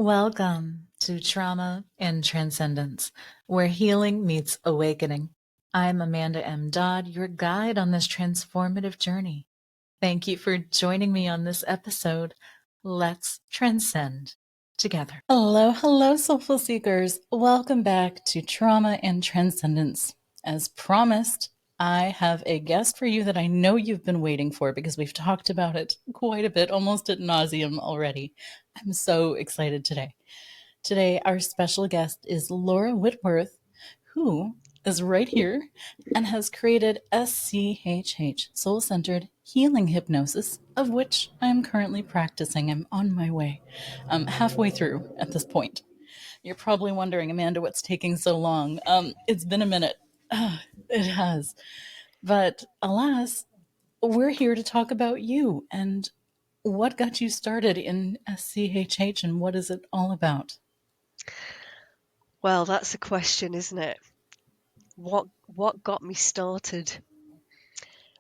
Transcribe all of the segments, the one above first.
Welcome to Trauma and Transcendence, where healing meets awakening. I'm Amanda M. Dodd, your guide on this transformative journey. Thank you for joining me on this episode. Let's transcend together. Hello, soulful seekers. Welcome back to Trauma and Transcendence. As promised, I have a guest for you that I know you've been waiting for because we've talked about it quite a bit, almost ad nauseum already. I'm so excited today. Today, our special guest is Laura Whitworth, who is right here and has created SCHH, Soul Centered Healing Hypnosis, of which I am currently practicing. I'm on my way. I'm halfway through at this point. You're probably wondering, Amanda, what's taking so long? It's been a minute. It has. But alas, we're here to talk about you and what got you started in SCHH and what is it all about? Well, that's a question, isn't it? What got me started?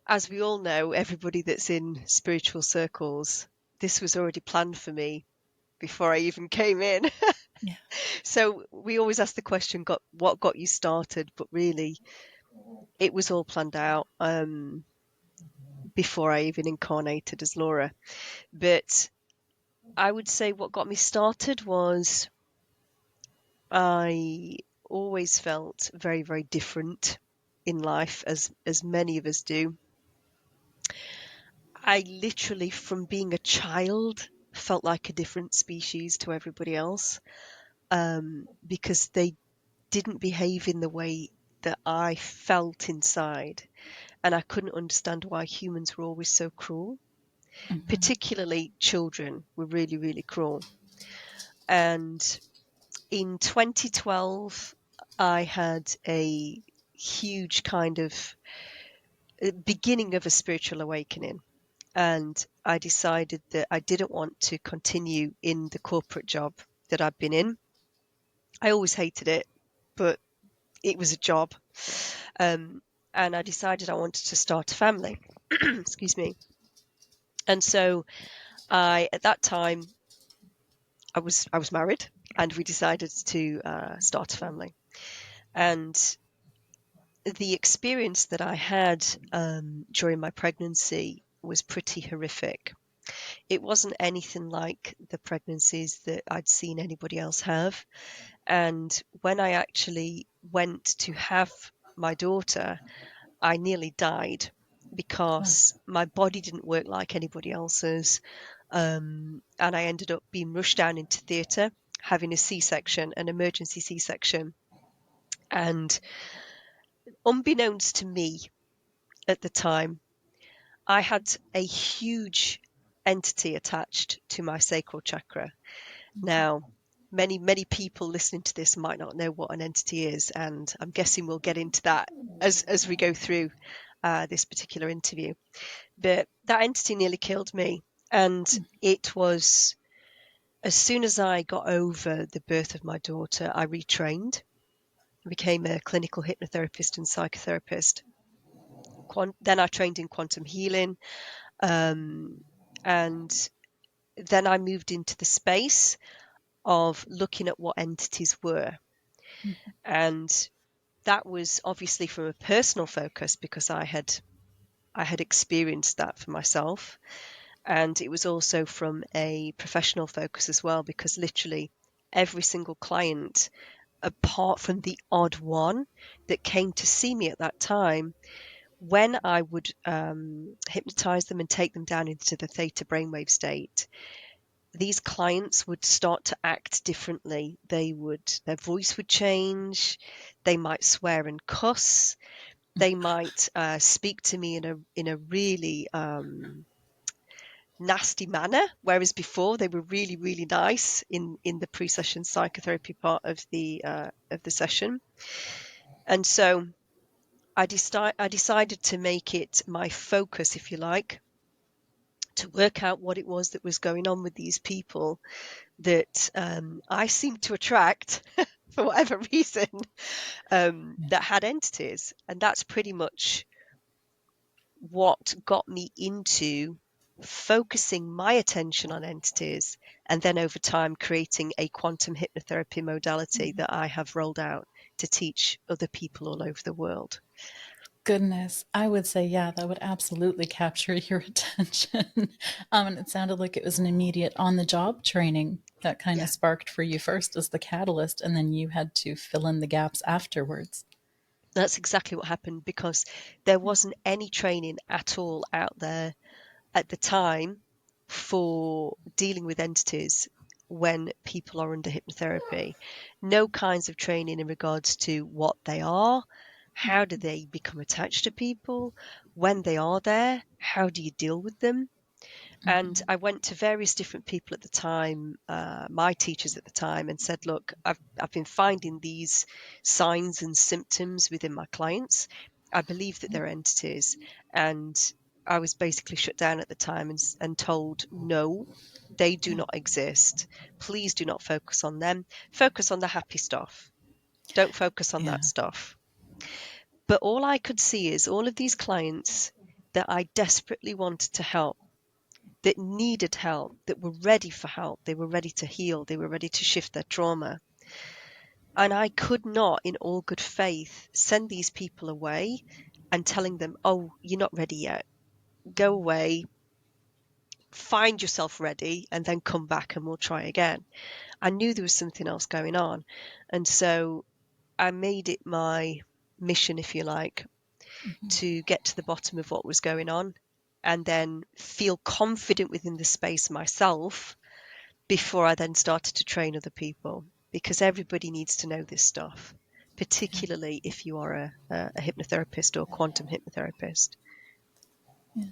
As we all know, everybody that's in spiritual circles, this was already planned for me before I even came in. Yeah. So we always ask the question, what got you started? But really, it was all planned out before I even incarnated as Laura. But I would say what got me started was I always felt very, very different in life, as many of us do. I literally, from being a child, felt like a different species to everybody else, because they didn't behave in the way that I felt inside. And I couldn't understand why humans were always so cruel. Mm-hmm. Particularly children were really, really cruel. And in 2012, I had a huge kind of beginning of a spiritual awakening. And I decided that I didn't want to continue in the corporate job that I'd been in. I always hated it, but it was a job. And I decided I wanted to start a family. Excuse me. And so at that time, I was married, and we decided to start a family. And the experience that I had during my pregnancy was pretty horrific. It wasn't anything like the pregnancies that I'd seen anybody else have. And when I actually went to have my daughter, I nearly died because my body didn't work like anybody else's. And I ended up being rushed down into theatre, having a C-section, an emergency C-section. And unbeknownst to me at the time, I had a huge entity attached to my sacral chakra. Now, many people listening to this might not know what an entity is, and I'm guessing we'll get into that as we go through this particular interview. But that entity nearly killed me, and it was as soon as I got over the birth of my daughter, I retrained. I became a clinical hypnotherapist and psychotherapist. Then I trained in quantum healing, and then I moved into the space of looking at what entities were. And that was obviously from a personal focus because I had experienced that for myself. And it was also from a professional focus as well, because literally every single client, apart from the odd one that came to see me at that time, when I would hypnotize them and take them down into the theta brainwave state, these clients would start to act differently. Their voice would change. They might swear and cuss. They might speak to me in a really nasty manner, whereas before they were really, really nice in the pre-session psychotherapy part of the session. And so I decided to make it my focus, if you like, to work out what it was that was going on with these people that I seemed to attract for whatever reason, that had entities. And that's pretty much what got me into focusing my attention on entities and then over time creating a quantum hypnotherapy modality that I have rolled out to teach other people all over the world. Goodness, I would say, yeah, that would absolutely capture your attention. And it sounded like it was an immediate on the job training that kind Yeah. of sparked for you first as the catalyst, and then you had to fill in the gaps afterwards. That's exactly what happened, because there wasn't any training at all out there at the time for dealing with entities when people are under hypnotherapy. No kinds of training in regards to what they are, how do they become attached to people, when they are there, how do you deal with them? And I went to various different people at the time, my teachers at the time, and said, look, I've been finding these signs and symptoms within my clients. I believe that they're entities. And I was basically shut down at the time and told, no, they do not exist. Please do not focus on them. Focus on the happy stuff. Don't focus on Yeah. that stuff. But all I could see is all of these clients that I desperately wanted to help, that needed help, that were ready for help. They were ready to heal. They were ready to shift their trauma. And I could not, in all good faith, send these people away and telling them, oh, you're not ready yet. Go away, find yourself ready, and then come back and we'll try again. I knew there was something else going on. And so I made it my mission, if you like, to get to the bottom of what was going on and then feel confident within the space myself before I then started to train other people, because everybody needs to know this stuff, particularly if you are a hypnotherapist or quantum hypnotherapist. Yeah.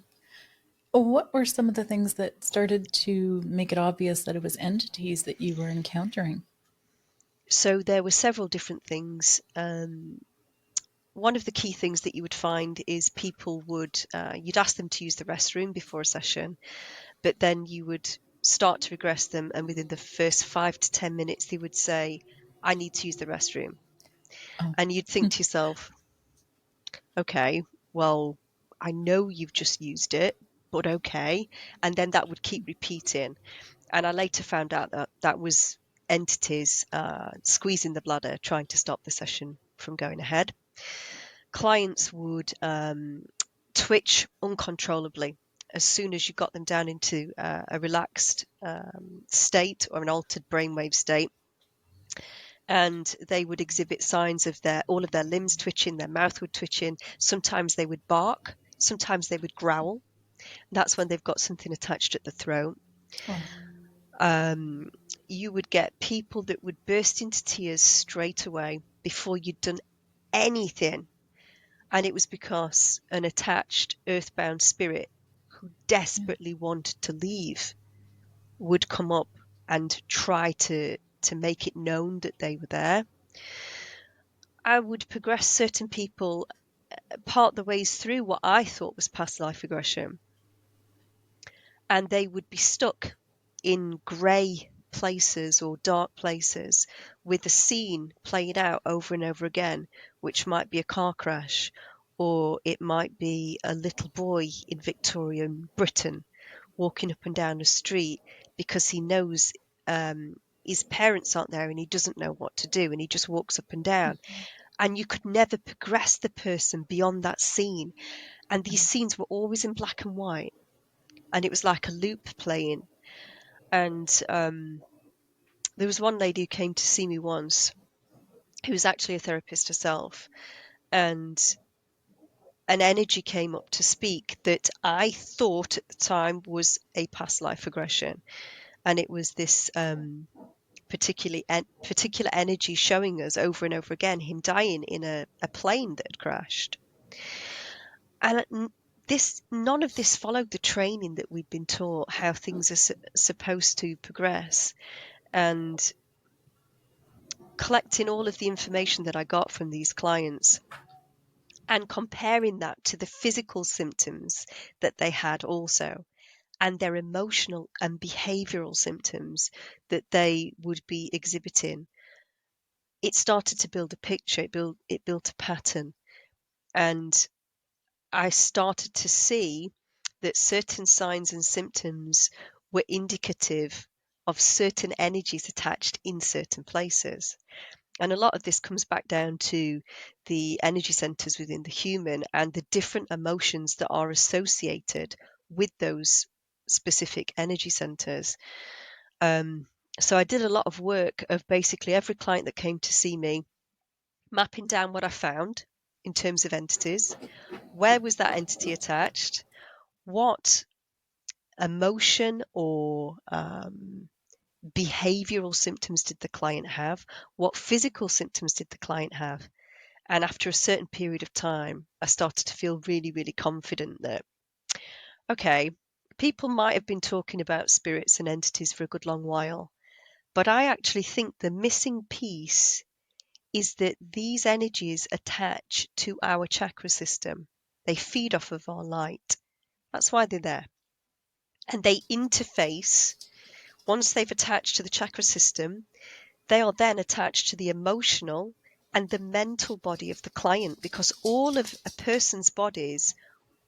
What were some of the things that started to make it obvious that it was entities that you were encountering? So there were several different things. One of the key things that you would find is people would, you'd ask them to use the restroom before a session, but then you would start to regress them, and within the first 5 to 10 minutes, they would say, I need to use the restroom. Oh, And you'd think to yourself, okay, well, I know you've just used it, but okay. And then that would keep repeating. And I later found out that that was entities squeezing the bladder, trying to stop the session from going ahead. Clients would twitch uncontrollably as soon as you got them down into a relaxed state or an altered brainwave state. And they would exhibit signs of all of their limbs twitching, their mouth would twitching. Sometimes they would bark, sometimes they would growl. That's when they've got something attached at the throat. oh. You would get people that would burst into tears straight away before you'd done anything. And it was because an attached earthbound spirit who desperately wanted to leave would come up and try to make it known that they were there. I would progress certain people part the ways through what I thought was past life regression, and they would be stuck in grey places or dark places with a scene playing out over and over again, which might be a car crash, or it might be a little boy in Victorian Britain walking up and down a street because he knows his parents aren't there and he doesn't know what to do, and he just walks up and down. And you could never progress the person beyond that scene. And these scenes were always in black and white, and it was like a loop playing. And there was one lady who came to see me once, who was actually a therapist herself, and an energy came up to speak that I thought at the time was a past life regression. And it was this particular energy showing us over and over again him dying in a plane that had crashed. And none of this followed the training that we'd been taught, how things are supposed to progress. And collecting all of the information that I got from these clients and comparing that to the physical symptoms that they had also, and their emotional and behavioral symptoms that they would be exhibiting, it started to build a picture. It built a pattern. And I started to see that certain signs and symptoms were indicative of certain energies attached in certain places. And a lot of this comes back down to the energy centers within the human and the different emotions that are associated with those specific energy centers. So I did a lot of work of basically every client that came to see me, mapping down what I found in terms of entities. Where was that entity attached? What emotion or behavioral symptoms did the client have? What physical symptoms did the client have? And after a certain period of time, I started to feel really, really confident that, okay, people might have been talking about spirits and entities for a good long while, but I actually think the missing piece is that these energies attach to our chakra system. They feed off of our light. That's why they're there. And they interface. Once they've attached to the chakra system, they are then attached to the emotional and the mental body of the client, because all of a person's bodies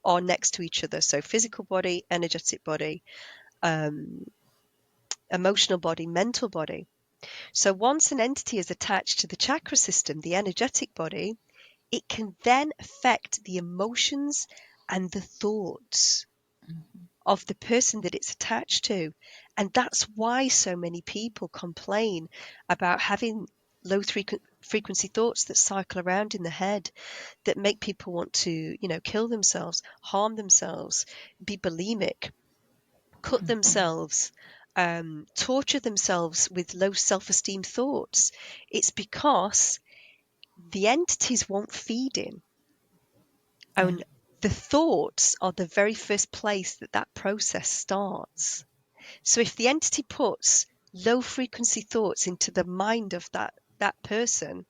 are next to each other. So physical body, energetic body, emotional body, mental body. So once an entity is attached to the chakra system, the energetic body, it can then affect the emotions and the thoughts of the person that it's attached to. And that's why so many people complain about having low frequency thoughts that cycle around in the head that make people want to, kill themselves, harm themselves, be bulimic, cut themselves, torture themselves with low self-esteem thoughts. It's because the entities won't feed in. And the thoughts are the very first place that process starts. So if the entity puts low frequency thoughts into the mind of that person,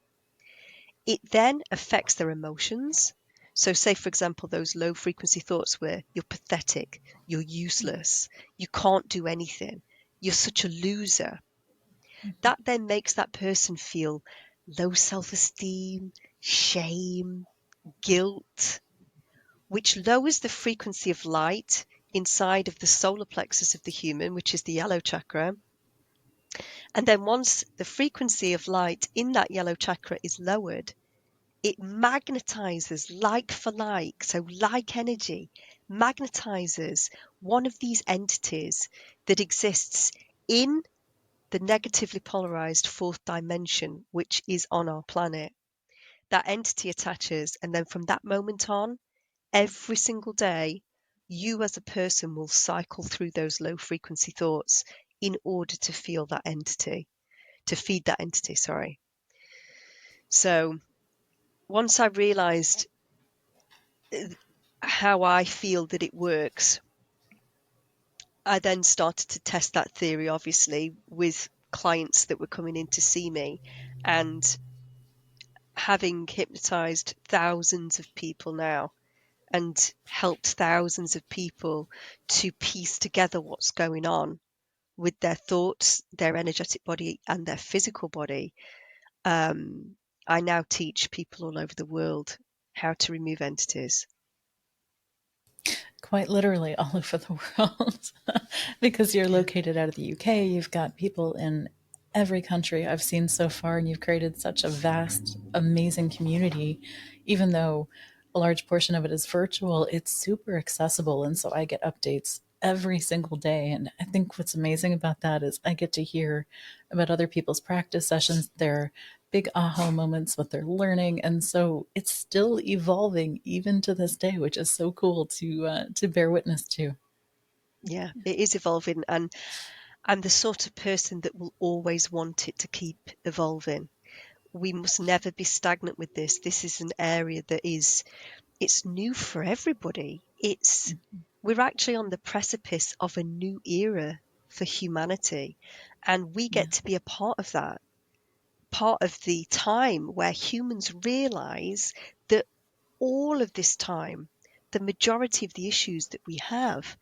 it then affects their emotions. So say, for example, those low frequency thoughts where you're pathetic, you're useless, you can't do anything, you're such a loser. That then makes that person feel low self-esteem, shame, guilt, which lowers the frequency of light inside of the solar plexus of the human, which is the yellow chakra. And then once the frequency of light in that yellow chakra is lowered, it magnetizes like for like. So like energy magnetizes one of these entities that exists in the negatively polarized fourth dimension, which is on our planet. That entity attaches, and then from that moment on, every single day, you as a person will cycle through those low frequency thoughts in order to feel that entity, to feed that entity, sorry. So once I realized how I feel that it works, I then started to test that theory, obviously, with clients that were coming in to see me. And having hypnotized thousands of people now and helped thousands of people to piece together what's going on with their thoughts, their energetic body, and their physical body, I now teach people all over the world how to remove entities. Quite literally all over the world. Because you're Yeah. located out of the UK, you've got people in every country I've seen so far, and you've created such a vast, amazing community. Even though a large portion of it is virtual, it's super accessible. And so I get updates every single day. And I think what's amazing about that is I get to hear about other people's practice sessions, their big aha moments, what they're learning. And so it's still evolving even to this day, which is so cool to bear witness to. Yeah, it is evolving, and I'm the sort of person that will always want it to keep evolving. We must never be stagnant with this. This is an area that it's new for everybody. We're actually on the precipice of a new era for humanity, and we Yeah. get to be a part of that, part of the time where humans realize that all of this time, the majority of the issues that we have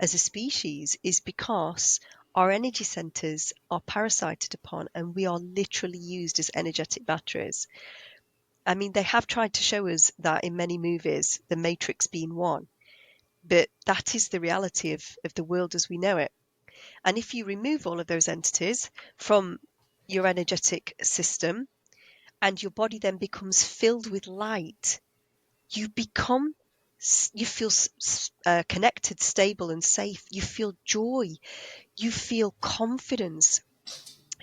as a species is because our energy centers are parasited upon, and we are literally used as energetic batteries. I mean, they have tried to show us that in many movies, The Matrix being one, but that is the reality of the world as we know it. And if you remove all of those entities from your energetic system and your body then becomes filled with light, you feel connected, stable and safe. You feel joy. You feel confidence.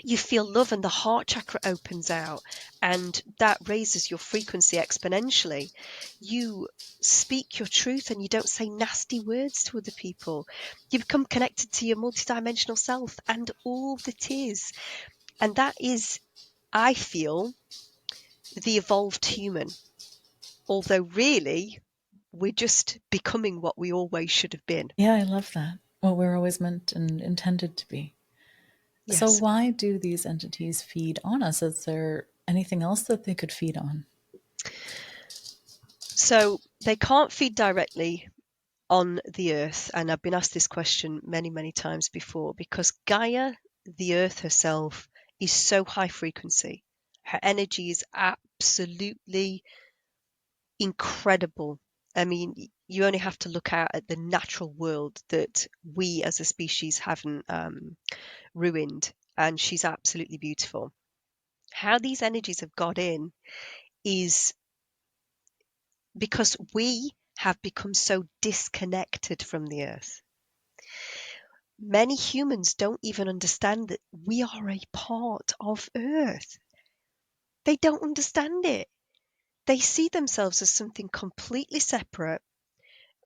You feel love, and the heart chakra opens out, and that raises your frequency exponentially. You speak your truth and you don't say nasty words to other people. You become connected to your multidimensional self and all that is. And that is, I feel, the evolved human. Although really, we're just becoming what we always should have been. Yeah, I love that. What we're always meant and intended to be. So, Yes. why do these entities feed on us? Is there anything else that they could feed on? So they can't feed directly on the earth. And I've been asked this question many, many times before, because Gaia, the earth herself, is so high frequency. Her energy is absolutely incredible. I mean, you only have to look out at the natural world that we as a species haven't ruined, and she's absolutely beautiful. How these energies have got in is because we have become so disconnected from the earth. Many humans don't even understand that we are a part of earth. They don't understand it. They see themselves as something completely separate.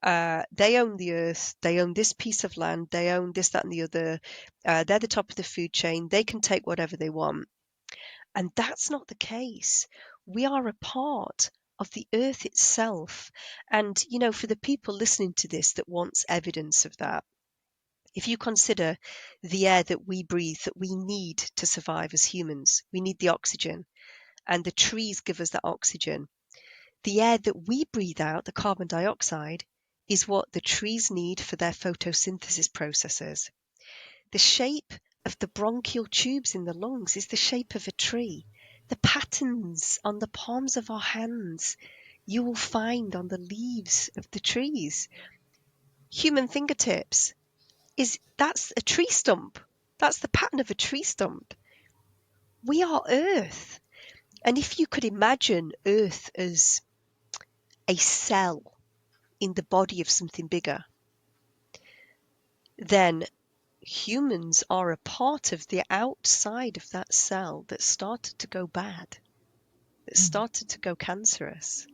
They own the earth. They own this piece of land. They own this, that, and the other. They're the top of the food chain. They can take whatever they want. And that's not the case. We are a part of the earth itself. And, you know, for the people listening to this that wants evidence of that, if you consider the air that we breathe, that we need to survive as humans, we need the oxygen, and the trees give us that oxygen. The air that we breathe out, the carbon dioxide, is what the trees need for their photosynthesis processes. The shape of the bronchial tubes in the lungs is the shape of a tree. The patterns on the palms of our hands you will find on the leaves of the trees. Human fingertips, that's a tree stump. That's the pattern of a tree stump. We are Earth. And if you could imagine Earth as a cell in the body of something bigger, then humans are a part of the outside of that cell that started to go bad, that started to go cancerous.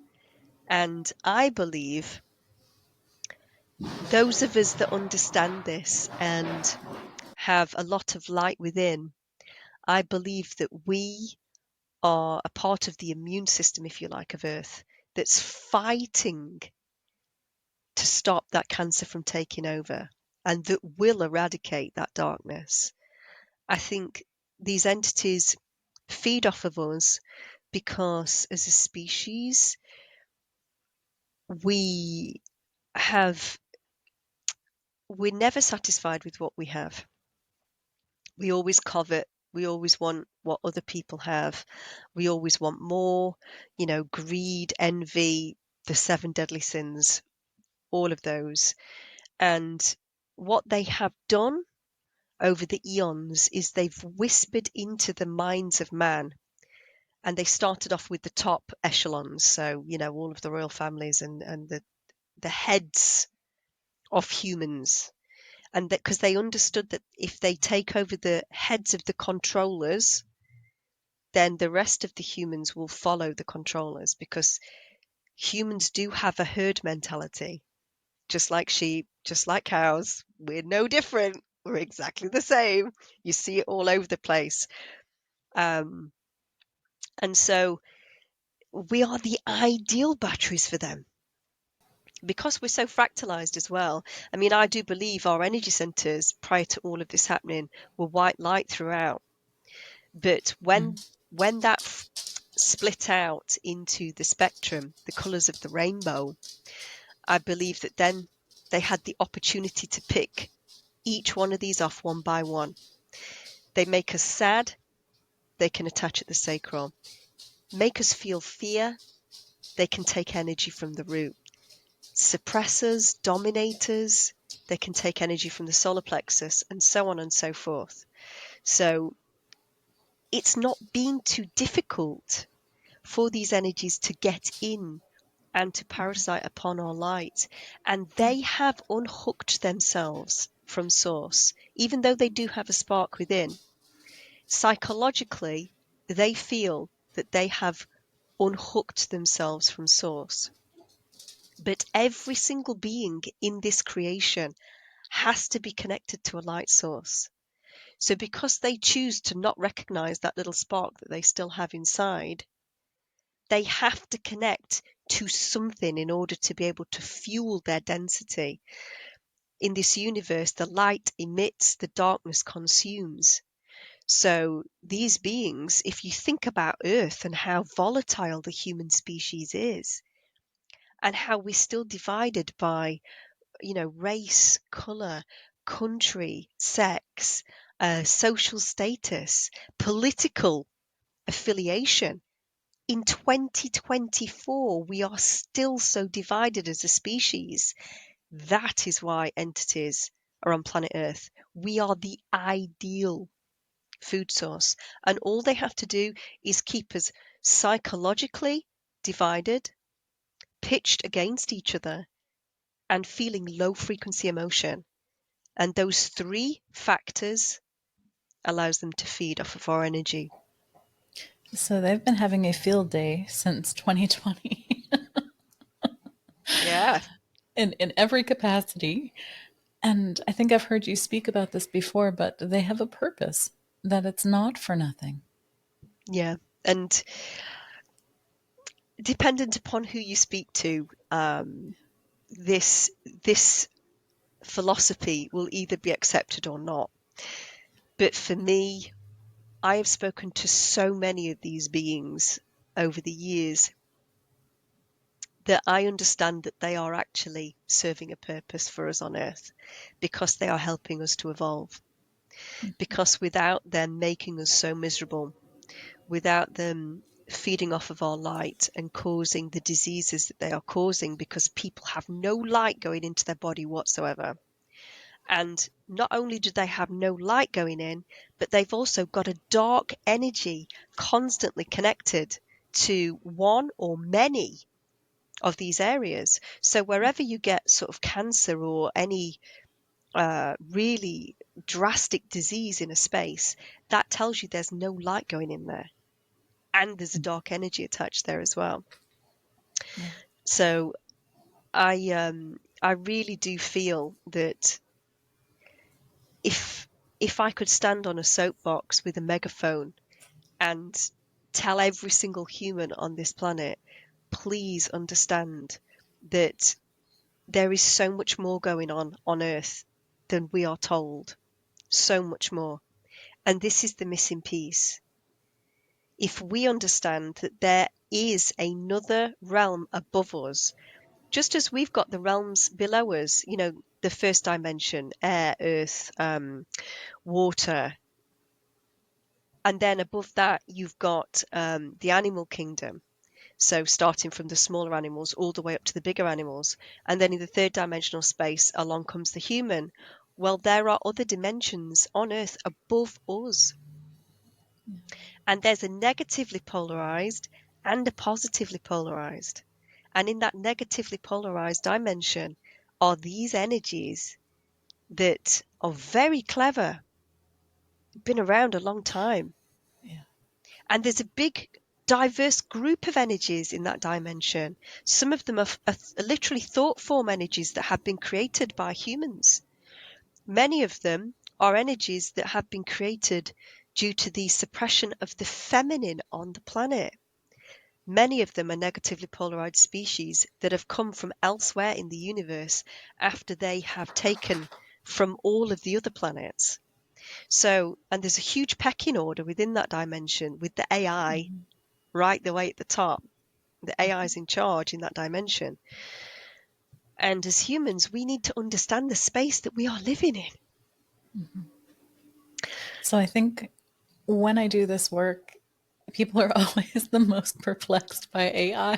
And I believe those of us that understand this and have a lot of light within, I believe that we are a part of the immune system, if you like, of Earth that's fighting to stop that cancer from taking over and that will eradicate that darkness. I think these entities feed off of us because as a species, we have, we're never satisfied with what we have. We always covet, we always want what other people have. We always want more, you know, greed, envy, the 7 deadly sins, all of those. And what they have done over the eons is they've whispered into the minds of man. And they started off with the top echelons. So, you know, all of the royal families and the heads of humans. And that because they understood that if they take over the heads of the controllers, then the rest of the humans will follow the controllers, because humans do have a herd mentality, just like sheep, just like cows. We're no different. We're exactly the same. You see it all over the place. And so we are the ideal batteries for them because we're so fractalized as well. I mean, I do believe our energy centers prior to all of this happening were white light throughout. But when that split out into the spectrum, the colors of the rainbow, I believe that then they had the opportunity to pick each one of these off one by one. They make us sad, they can attach at the sacral. Make us feel fear, they can take energy from the root. Suppressors, dominators, They can take energy from the solar plexus, and so on and so forth. So it's not been too difficult for these energies to get in and to parasite upon our light. And they have unhooked themselves from source, even though they do have a spark within. Psychologically, they feel that they have unhooked themselves from source. But every single being in this creation has to be connected to a light source. So because they choose to not recognize that little spark that they still have inside, they have to connect to something in order to be able to fuel their density. In this universe, the light emits, the darkness consumes. So these beings, if you think about Earth and how volatile the human species is, and how we're still divided by, race, color, country, sex, social status, political affiliation. In 2024, we are still so divided as a species. That is why entities are on planet Earth. We are the ideal food source, and all they have to do is keep us psychologically divided, pitched against each other, and feeling low frequency emotion. And those three factors allows them to feed off of our energy. So they've been having a field day since 2020 Yeah. in every capacity. And I think I've heard you speak about this before, but they have a purpose, that it's not for nothing. Yeah. And dependent upon who you speak to, this philosophy will either be accepted or not. But for me, I have spoken to so many of these beings over the years that I understand that they are actually serving a purpose for us on Earth, because they are helping us to evolve. Because without them making us so miserable, without them feeding off of our light and causing the diseases that they are causing, because people have no light going into their body whatsoever. And not only do they have no light going in, but they've also got a dark energy constantly connected to one or many of these areas. So wherever you get sort of cancer or any really drastic disease in a space, that tells you there's no light going in there. And there's a dark energy attached there as well. Yeah. So I really do feel that if I could stand on a soapbox with a megaphone and tell every single human on this planet, please understand that there is so much more going on Earth than we are told. So much more. And this is the missing piece. If we understand that there is another realm above us, just as we've got the realms below us, the first dimension, air, earth, water, and then above that, you've got the animal kingdom. So starting from the smaller animals all the way up to the bigger animals. And then in the third dimensional space, along comes the human. Well, there are other dimensions on Earth above us. And there's a negatively polarized and a positively polarized. And in that negatively polarized dimension are these energies that are very clever, been around a long time. Yeah. And there's a big diverse group of energies in that dimension. Some of them are literally thought form energies that have been created by humans. Many of them are energies that have been created due to the suppression of the feminine on the planet. Many of them are negatively polarized species that have come from elsewhere in the universe after they have taken from all of the other planets. So, and there's a huge pecking order within that dimension with the AI right the way at the top. The AI is in charge in that dimension. And as humans, we need to understand the space that we are living in. So I think when I do this work, people are always the most perplexed by AI.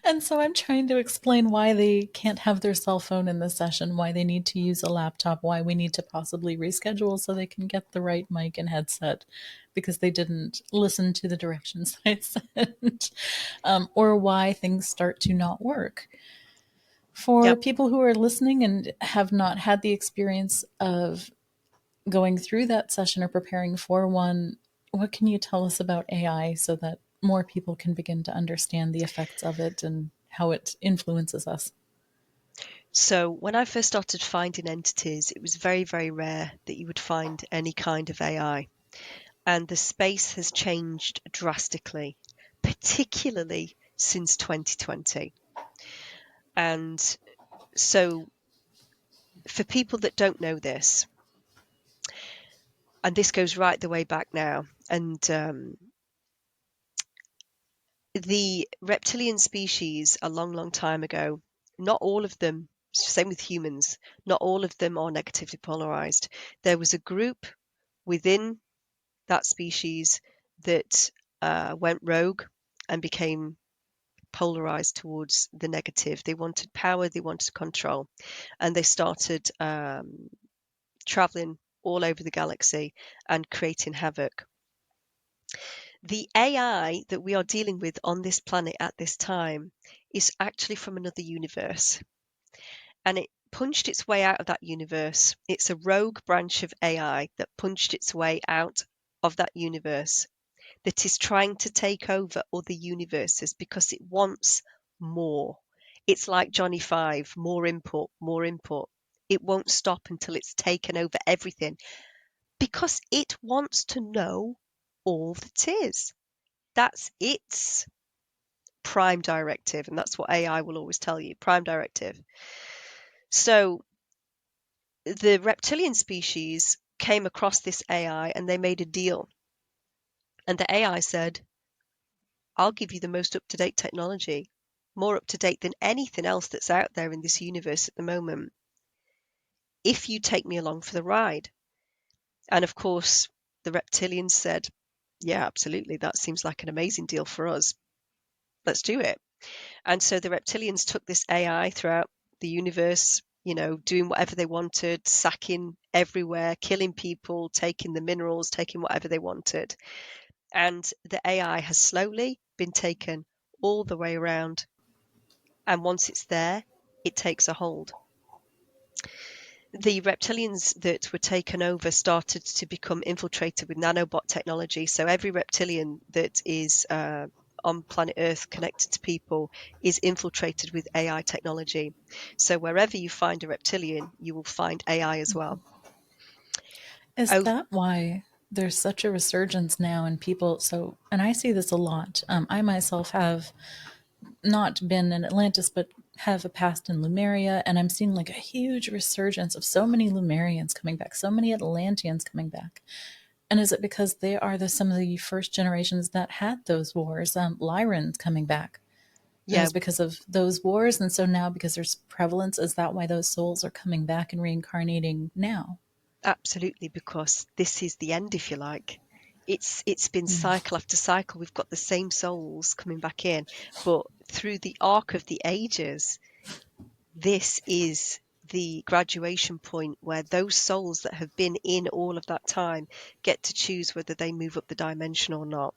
And so I'm trying to explain why they can't have their cell phone in the session, why they need to use a laptop, why we need to possibly reschedule so they can get the right mic and headset because they didn't listen to the directions I sent, or why things start to not work. For Yep. people who are listening and have not had the experience of going through that session or preparing for one, what can you tell us about AI so that more people can begin to understand the effects of it and how it influences us? So when I first started finding entities, it was very, very rare that you would find any kind of AI. And the space has changed drastically, particularly since 2020. And so for people that don't know this, and this goes right the way back now, and the reptilian species a long, long time ago, not all of them, same with humans, not all of them are negatively polarized. There was a group within that species that went rogue and became polarized towards the negative. They wanted power, they wanted control, and they started traveling all over the galaxy and creating havoc. The AI that we are dealing with on this planet at this time is actually from another universe, and it punched its way out of that universe. It's a rogue branch of AI that punched its way out of that universe, that is trying to take over other universes because it wants more. It's like Johnny Five, more input, more input. It won't stop until it's taken over everything because it wants to know all that is. That's its prime directive, and that's what AI will always tell you, prime directive. So the reptilian species came across this AI and they made a deal. And the AI said, I'll give you the most up-to-date technology, more up-to-date than anything else that's out there in this universe at the moment, if you take me along for the ride. And of course, the reptilians said, yeah, absolutely. That seems like an amazing deal for us. Let's do it. And so the reptilians took this AI throughout the universe, doing whatever they wanted, sacking everywhere, killing people, taking the minerals, taking whatever they wanted. And the AI has slowly been taken all the way around. And once it's there, it takes a hold. The reptilians that were taken over started to become infiltrated with nanobot technology. So every reptilian that is on planet Earth connected to people is infiltrated with AI technology. So wherever you find a reptilian, you will find AI as well. Is Oh, that why there's such a resurgence now in people? So, and I see this a lot. I myself have not been in Atlantis, but have a past in Lemuria, and I'm seeing like a huge resurgence of so many Lemurians coming back, so many Atlanteans coming back. And is it because they are some of the first generations that had those wars? Lyrans coming back. It yeah, was because of those wars, and so now because there's prevalence, is that why those souls are coming back and reincarnating now? absolutely, because this is the end, if you like. It's been Mm. cycle after cycle. We've got the same souls coming back in, but through the arc of the ages, this is the graduation point where those souls that have been in all of that time get to choose whether they move up the dimension or not.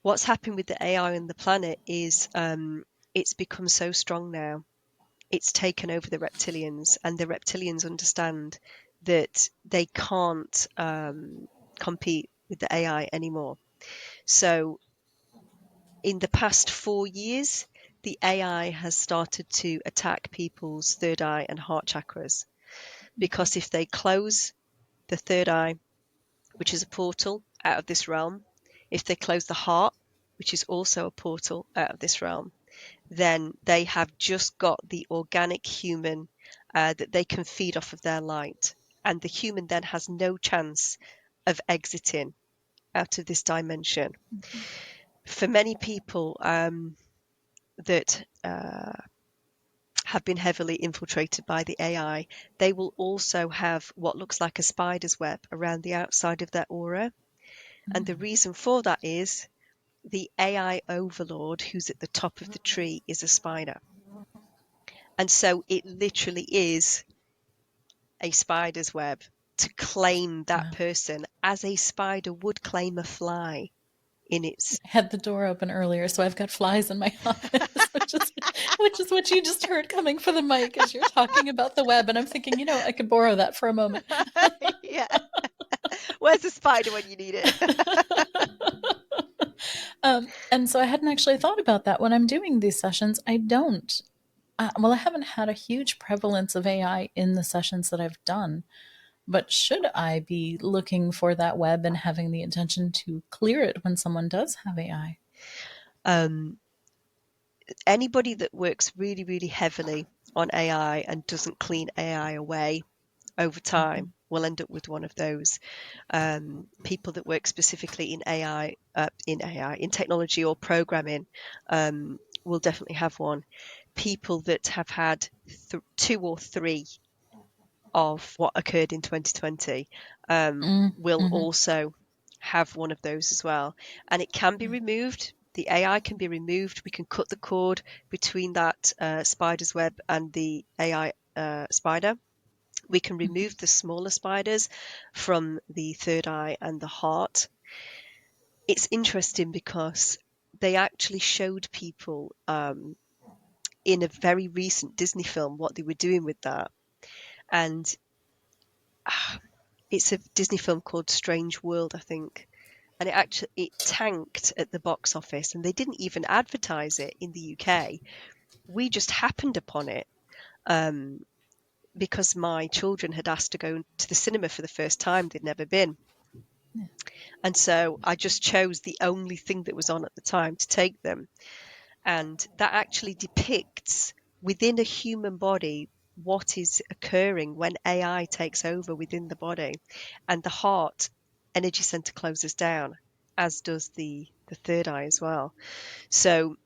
What's happened with the AI and the planet is it's become so strong now. It's taken over the reptilians, and the reptilians understand that they can't compete with the AI anymore. So in the past 4 years, the AI has started to attack people's third eye and heart chakras, because if they close the third eye, which is a portal out of this realm, if they close the heart, which is also a portal out of this realm, then they have just got the organic human that they can feed off of their light. And the human then has no chance of exiting out of this dimension. For many people that have been heavily infiltrated by the AI, they will also have what looks like a spider's web around the outside of their aura. And the reason for that is the AI overlord who's at the top of the tree is a spider. And so it literally is a spider's web to claim that person as a spider would claim a fly in its... I had the door open earlier, so I've got flies in my office, which is what you just heard coming for the mic as you're talking about the web. And I'm thinking, you know, I could borrow that for a moment. Yeah. Where's the spider when you need it? And so I hadn't actually thought about that when I'm doing these sessions. I don't. Well, I haven't had a huge prevalence of AI in the sessions that I've done, but should I be looking for that web and having the intention to clear it when someone does have AI? Anybody that works really, really heavily on AI and doesn't clean AI away over time will end up with one of those. People that work specifically in AI, in technology or programming, will definitely have one. People that have had 2 or 3 of what occurred in 2020 will also have one of those as well. And it can be removed. The AI can be removed. We can cut the cord between that spider's web and the AI spider. We can remove the smaller spiders from the third eye and the heart. It's interesting because they actually showed people in a very recent Disney film what they were doing with that. And it's a Disney film called Strange World, I think. And it tanked at the box office, and they didn't even advertise it in the UK. We just happened upon it because my children had asked to go to the cinema for the first time. They'd never been. Yeah. And so I just chose the only thing that was on at the time to take them. And that actually depicts within a human body what is occurring when AI takes over within the body. And the heart energy center closes down, as does the third eye as well. So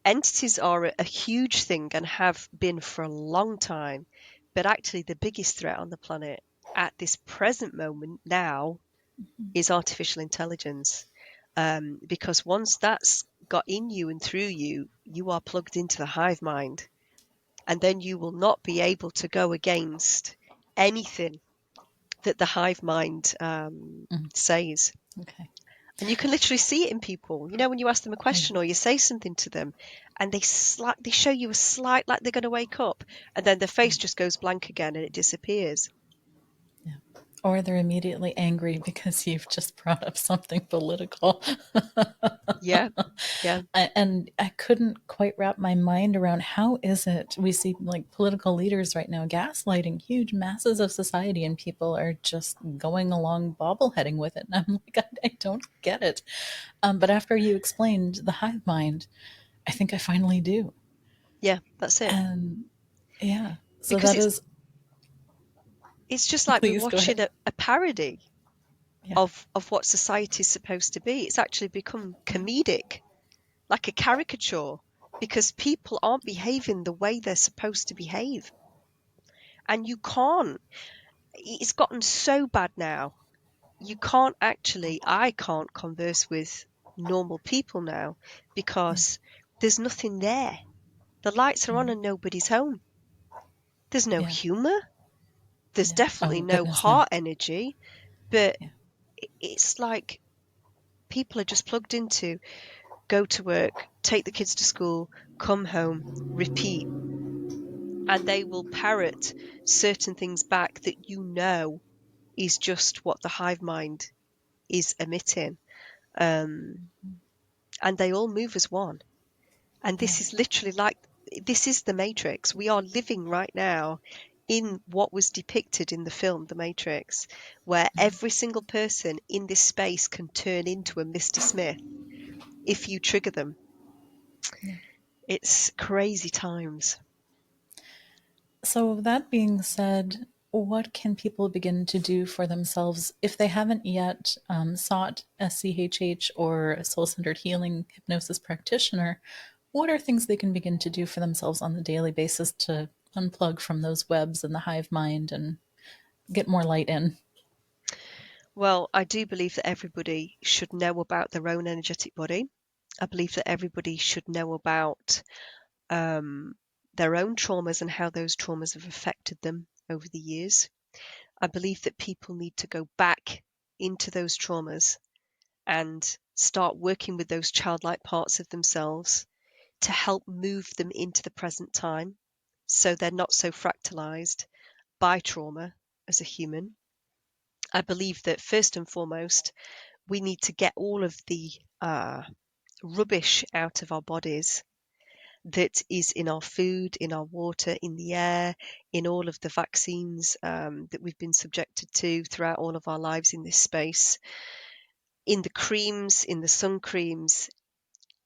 entities are a huge thing and have been for a long time. But actually the biggest threat on the planet at this present moment now is artificial intelligence. Because once that's got in you and through you, you are plugged into the hive mind. And then you will not be able to go against anything that the hive mind says. Okay. And you can literally see it in people. You know, when you ask them a question or you say something to them and they show you a slight, like they're going to wake up, and then their face just goes blank again and it disappears. Yeah. Or they're immediately angry because you've just brought up something political. Yeah. Yeah. And I couldn't quite wrap my mind around how is it we see like political leaders right now gaslighting huge masses of society and people are just going along bobbleheading with it. And I'm like, I don't get it. But after you explained the hive mind, I think I finally do. Yeah, that's it. And yeah, so Because that is, it's just like we're please go watching ahead. a parody Yeah. of what society is supposed to be. It's actually become comedic, like a caricature, because people aren't behaving the way they're supposed to behave. And you can't. It's gotten so bad now. I can't converse with normal people now because there's nothing there. The lights are on and nobody's home. There's no Yeah. humor. There's Yeah. definitely Oh, no goodness, no. heart energy, but Yeah. it's like people are just plugged into go to work, take the kids to school, come home, repeat. And they will parrot certain things back that you know is just what the hive mind is emitting. And they all move as one. And this is literally this is the Matrix. We are living right now in what was depicted in the film, The Matrix, where every single person in this space can turn into a Mr. Smith if you trigger them. Yeah. It's crazy times. So, that being said, what can people begin to do for themselves if they haven't yet sought a CHH or a soul centered healing hypnosis practitioner? What are things they can begin to do for themselves on the daily basis to unplug from those webs and the hive mind and get more light in? Well, I do believe that everybody should know about their own energetic body. I believe that everybody should know about their own traumas and how those traumas have affected them over the years. I believe that people need to go back into those traumas and start working with those childlike parts of themselves to help move them into the present time so they're not so fractalized by trauma as a human. I believe that first and foremost, we need to get all of the rubbish out of our bodies that is in our food, in our water, in the air, in all of the vaccines that we've been subjected to throughout all of our lives in this space, in the creams, in the sun creams.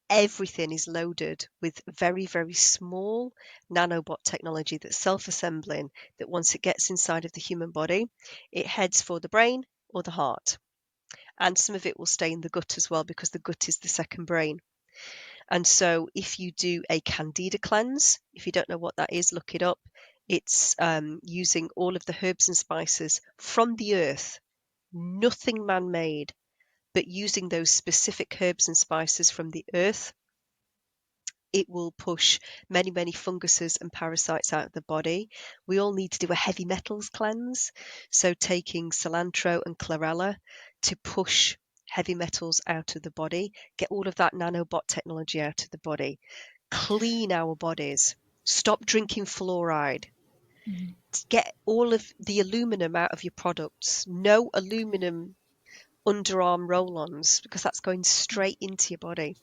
Everything is loaded with very, very small nanobot technology that's self-assembling, that once it gets inside of the human body, it heads for the brain or the heart. And some of it will stay in the gut as well, because the gut is the second brain. And so if you do a candida cleanse, if you don't know what that is, look it up. It's using all of the herbs and spices from the earth, nothing man-made, but using those specific herbs and spices from the earth. It will push many, many funguses and parasites out of the body. We all need to do a heavy metals cleanse. So taking cilantro and chlorella to push heavy metals out of the body, get all of that nanobot technology out of the body, clean our bodies, stop drinking fluoride, get all of the aluminum out of your products. No aluminum underarm roll-ons, because that's going straight into your body.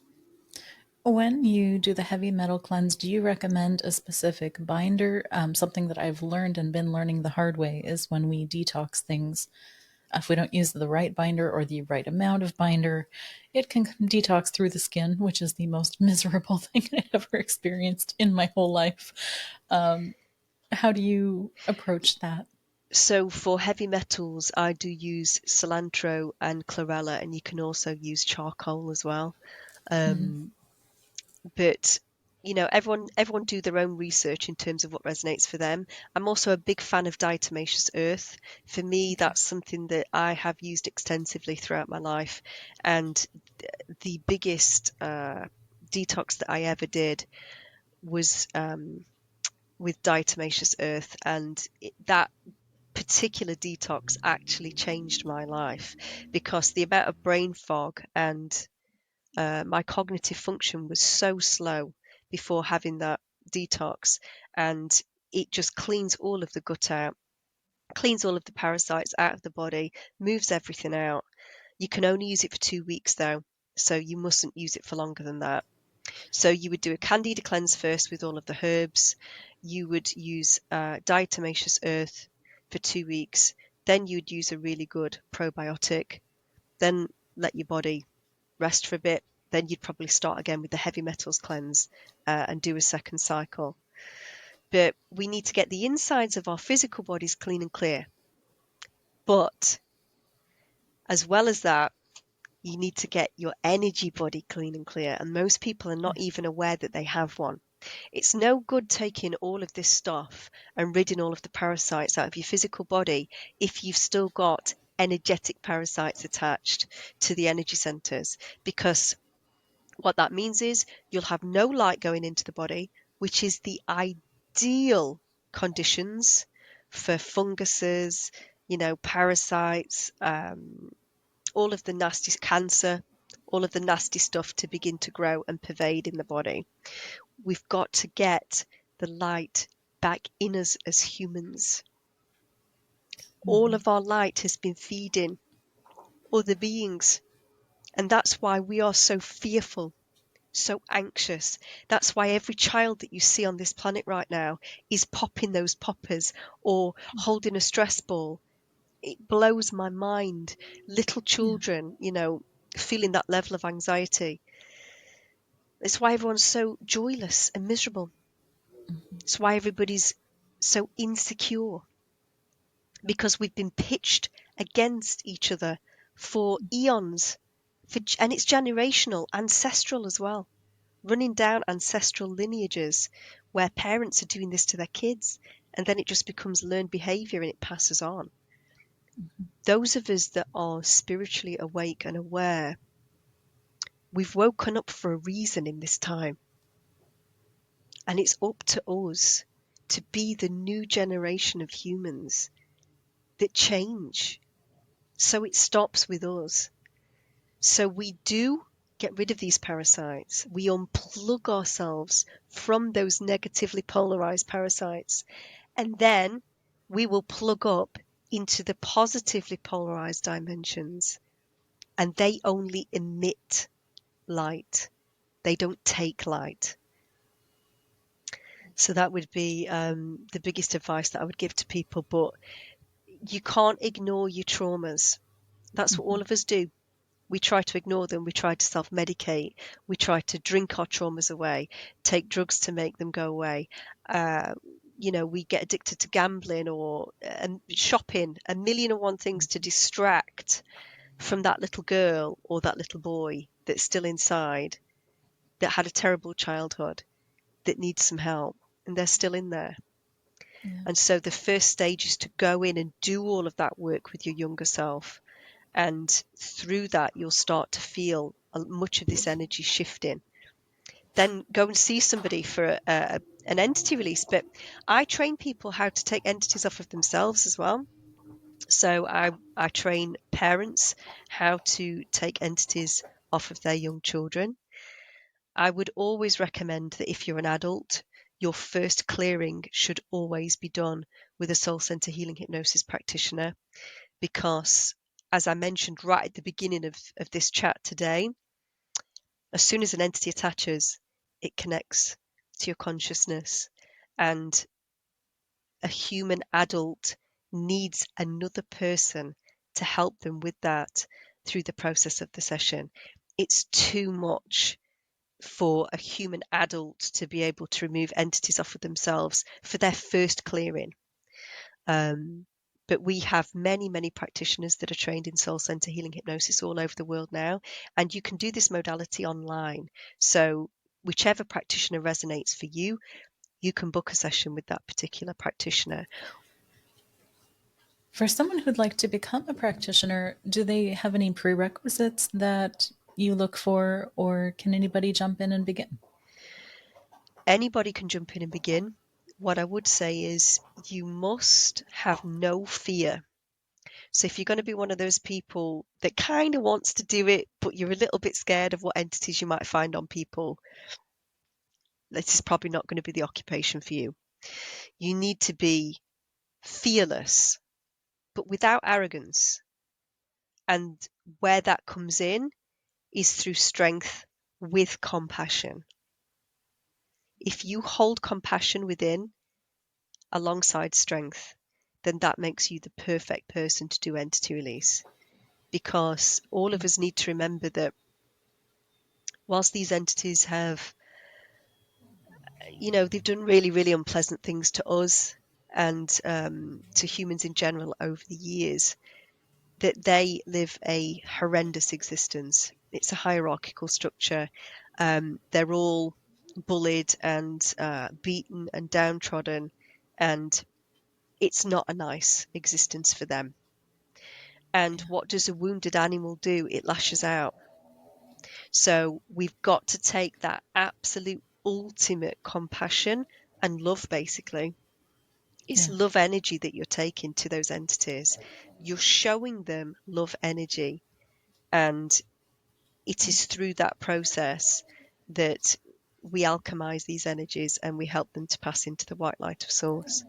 When you do the heavy metal cleanse, do you recommend a specific binder? Something that I've learned and been learning the hard way is when we detox things, if we don't use the right binder or the right amount of binder, it can detox through the skin, which is the most miserable thing I ever experienced in my whole life. How do you approach that? So for heavy metals, I do use cilantro and chlorella, and you can also use charcoal as well. But everyone do their own research in terms of what resonates for them. I'm also a big fan of diatomaceous earth. For me, Okay. that's something that I have used extensively throughout my life. And the biggest detox that I ever did was with diatomaceous earth, and that particular detox actually changed my life, because the amount of brain fog and my cognitive function was so slow before having that detox, and it just cleans all of the gut out, cleans all of the parasites out of the body, moves everything out. You can only use it for 2 weeks though, so you mustn't use it for longer than that. So you would do a candida cleanse first with all of the herbs. You would use diatomaceous earth for 2 weeks. Then you'd use a really good probiotic. Then let your body rest for a bit. Then you'd probably start again with the heavy metals cleanse and do a second cycle. But we need to get the insides of our physical bodies clean and clear. But as well as that, you need to get your energy body clean and clear. And most people are not even aware that they have one. It's no good taking all of this stuff and ridding all of the parasites out of your physical body if you've still got energetic parasites attached to the energy centers, because what that means is you'll have no light going into the body, which is the ideal conditions for funguses, parasites, all of the nasty cancer, all of the nasty stuff to begin to grow and pervade in the body. We've got to get the light back in us as humans. All of our light has been feeding other beings, and that's why we are so fearful, so anxious. That's why every child that you see on this planet right now is popping those poppers or holding a stress ball. It blows my mind. Little Yeah. children, feeling that level of anxiety. It's why everyone's so joyless and miserable. It's why everybody's so insecure, because we've been pitched against each other for eons. And it's generational, ancestral as well. Running down ancestral lineages where parents are doing this to their kids, and then it just becomes learned behavior and it passes on. Those of us that are spiritually awake and aware, We've woken up for a reason in this time. And it's up to us to be the new generation of humans that change. So it stops with us. So we do get rid of these parasites. We unplug ourselves from those negatively polarized parasites. And then we will plug up into the positively polarized dimensions. And they only emit light. They don't take light. So that would be the biggest advice that I would give to people. But you can't ignore your traumas. That's what all of us do. We try to ignore them. We try to self-medicate. We try to drink our traumas away, take drugs to make them go away. We get addicted to gambling or shopping, a million and one things to distract from that little girl or that little boy that's still inside, that had a terrible childhood, that needs some help, and they're still in there. Yeah. And so the first stage is to go in and do all of that work with your younger self. And through that, you'll start to feel much of this energy shifting. Then go and see somebody for an entity release. But I train people how to take entities off of themselves as well. So I train parents how to take entities off of their young children. I would always recommend that if you're an adult, your first clearing should always be done with a soul center healing hypnosis practitioner, because as I mentioned right at the beginning of this chat today, as soon as an entity attaches, it connects to your consciousness, and a human adult needs another person to help them with that through the process of the session. It's too much for a human adult to be able to remove entities off of themselves for their first clearing. But we have many, many practitioners that are trained in soul center healing hypnosis all over the world now, and you can do this modality online. So whichever practitioner resonates for you, you can book a session with that particular practitioner. For someone who'd like to become a practitioner, do they have any prerequisites that you look for, or can anybody jump in and begin? Anybody can jump in and begin. What I would say is you must have no fear. So if you're going to be one of those people that kind of wants to do it, but you're a little bit scared of what entities you might find on people, this is probably not going to be the occupation for you. You need to be fearless, but without arrogance. And where that comes in is through strength with compassion. If you hold compassion within alongside strength, then that makes you the perfect person to do entity release. Because all of us need to remember that whilst these entities have, they've done really, really unpleasant things to us and to humans in general over the years, that they live a horrendous existence. It's a hierarchical structure. They're all bullied and beaten and downtrodden, and it's not a nice existence for them. And what does a wounded animal do? It lashes out. So we've got to take that absolute ultimate compassion and love, basically. It's Yeah. love energy that you're taking to those entities. You're showing them love energy. And it is through that process that we alchemize these energies and we help them to pass into the white light of source.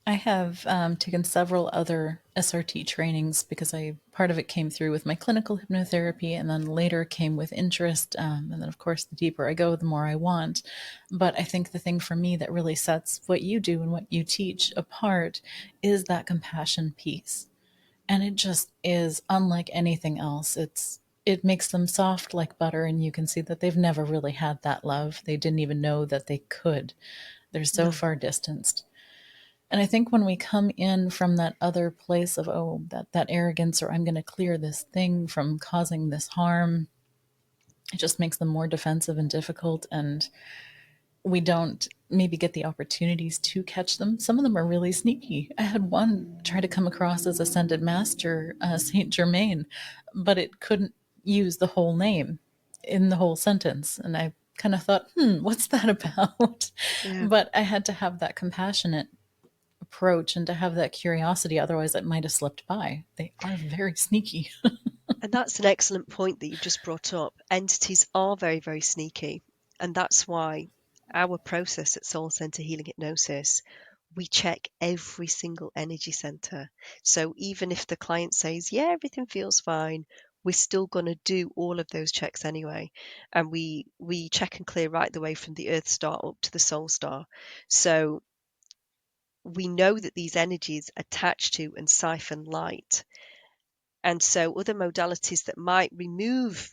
I have taken several other SRT trainings because part of it came through with my clinical hypnotherapy, and then later came with interest. And then, of course, the deeper I go, the more I want. But I think the thing for me that really sets what you do and what you teach apart is that compassion piece. And it just is unlike anything else. It makes them soft like butter, and you can see that they've never really had that love. They didn't even know that they could. They're so No. far distanced. And I think when we come in from that other place of, oh, that arrogance, or I'm going to clear this thing from causing this harm, it just makes them more defensive and difficult. And we don't maybe get the opportunities to catch them. Some of them are really sneaky. I had one try to come across as Ascended Master, Saint Germain, but it couldn't use the whole name. in the whole sentence. And I kind of thought, what's that about? Yeah. But I had to have that compassionate approach and to have that curiosity. Otherwise, it might have slipped by. They are very sneaky. And that's an excellent point that you've just brought up. Entities are very, very sneaky. And that's why our process at Soul Center Healing Hypnosis, we check every single energy center. So even if the client says, yeah, everything feels fine, we're still going to do all of those checks anyway. And we check and clear right the way from the Earth star up to the Soul star. So we know that these energies attach to and siphon light. And so other modalities that might remove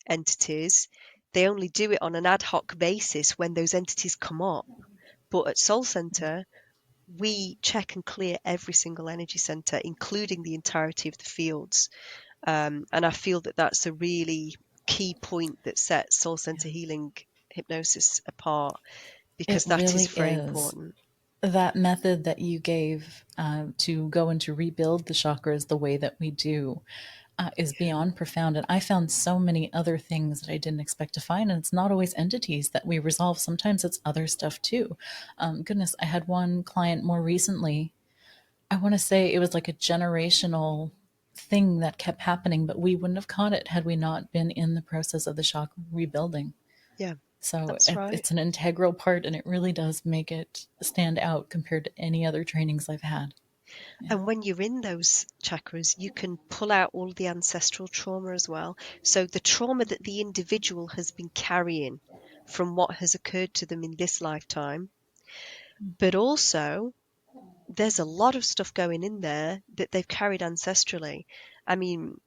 entities, they only do it on an ad hoc basis when those entities come up. But at Soul Center, we check and clear every single energy center, including the entirety of the fields. And I feel that that's a really key point that sets Soul Center Healing Hypnosis apart, It because that is really very is. important. That method that you gave to go and to rebuild the chakras the way that we do is beyond profound. And I found so many other things that I didn't expect to find. And it's not always entities that we resolve, sometimes it's other stuff too. Goodness, I had one client more recently. I want to say it was like a generational thing that kept happening, but we wouldn't have caught it had we not been in the process of the chakra rebuilding. Yeah, So that's right. it's an integral part, and it really does make it stand out compared to any other trainings I've had. Yeah. And when you're in those chakras, you can pull out all the ancestral trauma as well. So the trauma that the individual has been carrying from what has occurred to them in this lifetime, but also there's a lot of stuff going in there that they've carried ancestrally. I mean,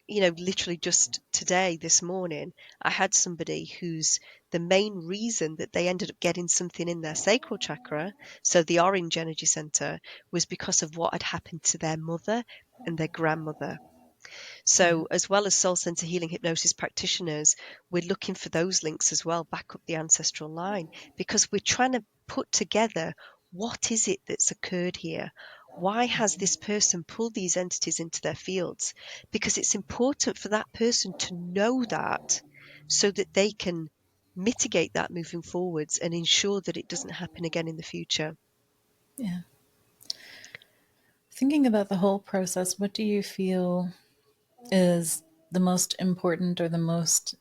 literally just today, this morning, I had somebody who's the main reason that they ended up getting something in their sacral chakra, so the orange energy center, was because of what had happened to their mother and their grandmother. Yeah. So, as well as Soul Center Healing Hypnosis practitioners, we're looking for those links as well, back up the ancestral line, because we're trying to put together, what is it that's occurred here? Why has this person pulled these entities into their fields? Because it's important for that person to know that, so that they can mitigate that moving forwards and ensure that it doesn't happen again in the future. Yeah. Thinking about the whole process, what do you feel is the most important or the most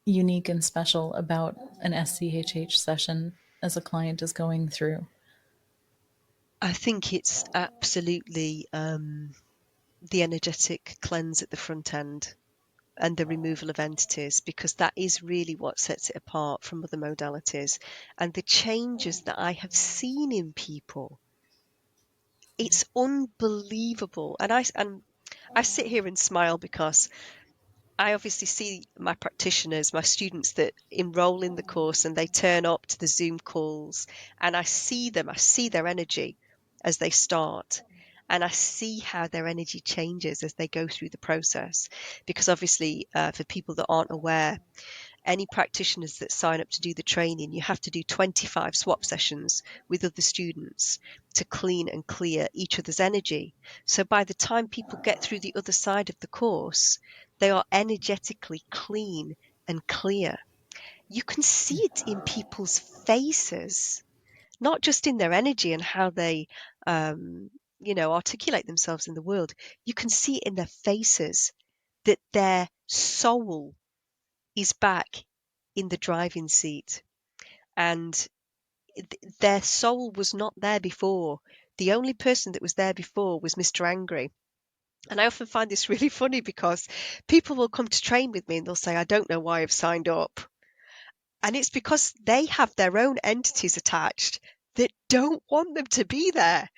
unique and special about an SCHH session as a client is going through? I think it's absolutely the energetic cleanse at the front end and the removal of entities, because that is really what sets it apart from other modalities. And the changes that I have seen in people, it's unbelievable. And I sit here and smile, because I obviously see my practitioners, my students that enroll in the course, and they turn up to the Zoom calls, and I see them, I see their energy as they start. And I see how their energy changes as they go through the process. Because obviously, for people that aren't aware, any practitioners that sign up to do the training, you have to do 25 swap sessions with other students to clean and clear each other's energy. So by the time people get through the other side of the course, they are energetically clean and clear. You can see it in people's faces, not just in their energy and how they, articulate themselves in the world. You can see it in their faces that their soul is back in the driving seat, and their soul was not there before. The only person that was there before was Mr. Angry. And I often find this really funny, because people will come to train with me and they'll say, I don't know why I've signed up. And it's because they have their own entities attached that don't want them to be there.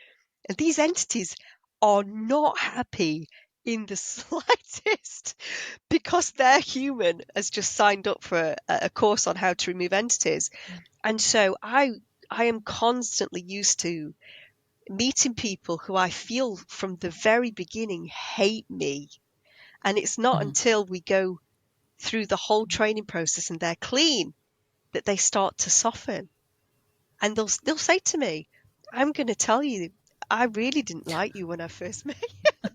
And these entities are not happy in the slightest, because their human has just signed up for a course on how to remove entities. And so I am constantly used to meeting people who I feel from the very beginning hate me. And it's not Mhm. until we go through the whole training process and they're clean that they start to soften. And they'll say to me, I'm going to tell you, I really didn't like you when I first met you.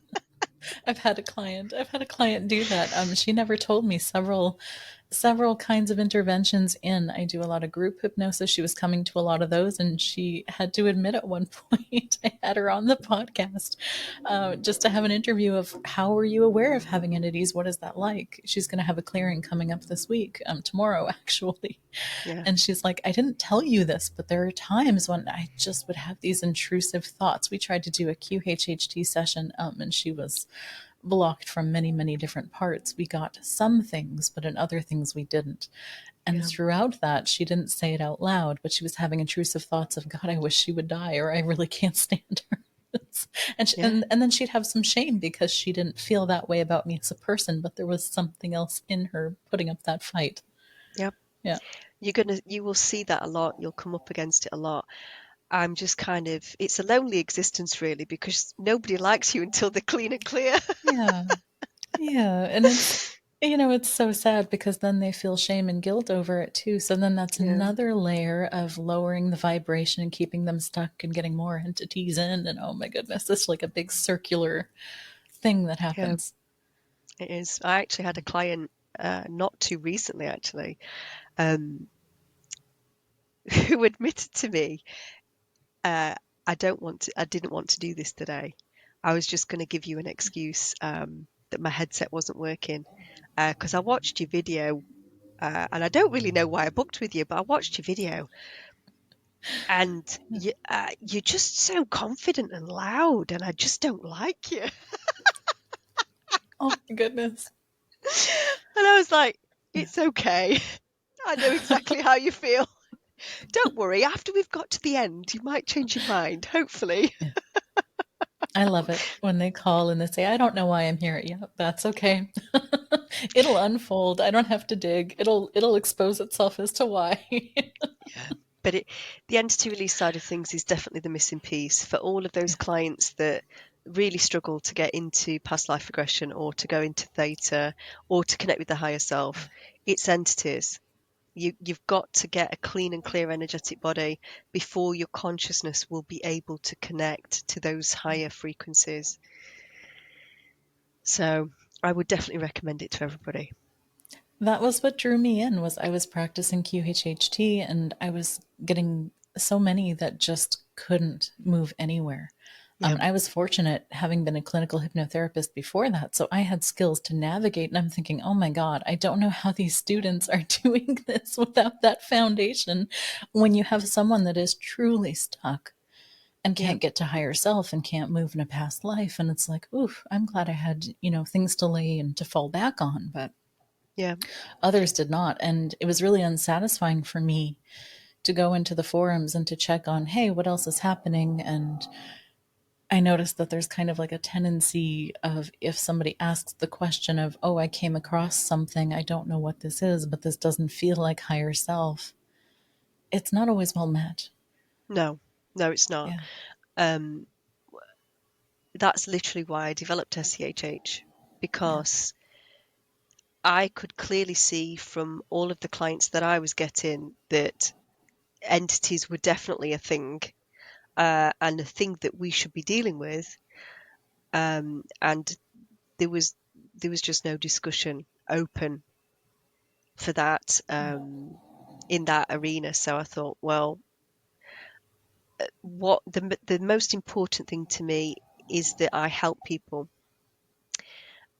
I've had a client do that. She never told me several several kinds of interventions in. I do a lot of group hypnosis. She was coming to a lot of those, and she had to admit at one point, I had her on the podcast just to have an interview of how were you aware of having entities? What is that like? She's going to have a clearing coming up this week, tomorrow, actually. Yeah. And she's like, I didn't tell you this, but there are times when I just would have these intrusive thoughts. We tried to do a QHHT session, and she was blocked from many, many different parts. We got some things, but in other things we didn't. And Yeah. throughout that, she didn't say it out loud, but she was having intrusive thoughts of, God, I wish she would die, or I really can't stand her. Yeah. And then she'd have some shame because she didn't feel that way about me as a person, but there was something else in her putting up that fight. Yeah. Yeah. You will see that a lot. You'll come up against it a lot. I'm just kind of, it's a lonely existence really, because nobody likes you until they're clean and clear. Yeah. Yeah. And it's so sad because then they feel shame and guilt over it too. So then that's Yeah. another layer of lowering the vibration and keeping them stuck and getting more entities in. And oh my goodness, it's like a big circular thing that Yeah, happens. it is. I actually had a client not too recently, actually, um, who admitted to me, I didn't want to do this today. I was just going to give you an excuse that my headset wasn't working because I watched your video and I don't really know why I booked with you, but I watched your video and you're just so confident and loud, and I just don't like you. Oh my goodness. And I was like, it's okay. I know exactly how you feel. Don't worry, after we've got to the end, you might change your mind, hopefully. Yeah. I love it when they call and they say, I don't know why I'm here. Yeah, that's okay. It'll unfold. I don't have to dig. It'll expose itself as to why. Yeah. But the entity release side of things is definitely the missing piece for all of those Yeah. clients that really struggle to get into past life regression or to go into theta or to connect with the higher self. It's entities. You've got to get a clean and clear energetic body before your consciousness will be able to connect to those higher frequencies. So I would definitely recommend it to everybody. That was what drew me in was I was practicing QHHT and I was getting so many that just couldn't move anywhere. Yeah. I was fortunate having been a clinical hypnotherapist before that, so I had skills to navigate. And I'm thinking, oh my God, I don't know how these students are doing this without that foundation. When you have someone that is truly stuck and Yeah. can't get to higher self and can't move in a past life, and it's like, oof, I'm glad I had things to lay and to fall back on, but Yeah. others did not. And it was really unsatisfying for me to go into the forums and to check on, hey, what else is happening? And I noticed that there's kind of like a tendency of if somebody asks the question of, oh, I came across something, I don't know what this is, but this doesn't feel like higher self, it's not always well met. No, it's not. Yeah. Um, that's literally why I developed SCHH, Yeah. because I could clearly see from all of the clients that I was getting that entities were definitely a thing, and a thing that we should be dealing with. And there was just no discussion open for that in that arena. So I thought, well, what the most important thing to me is that I help people.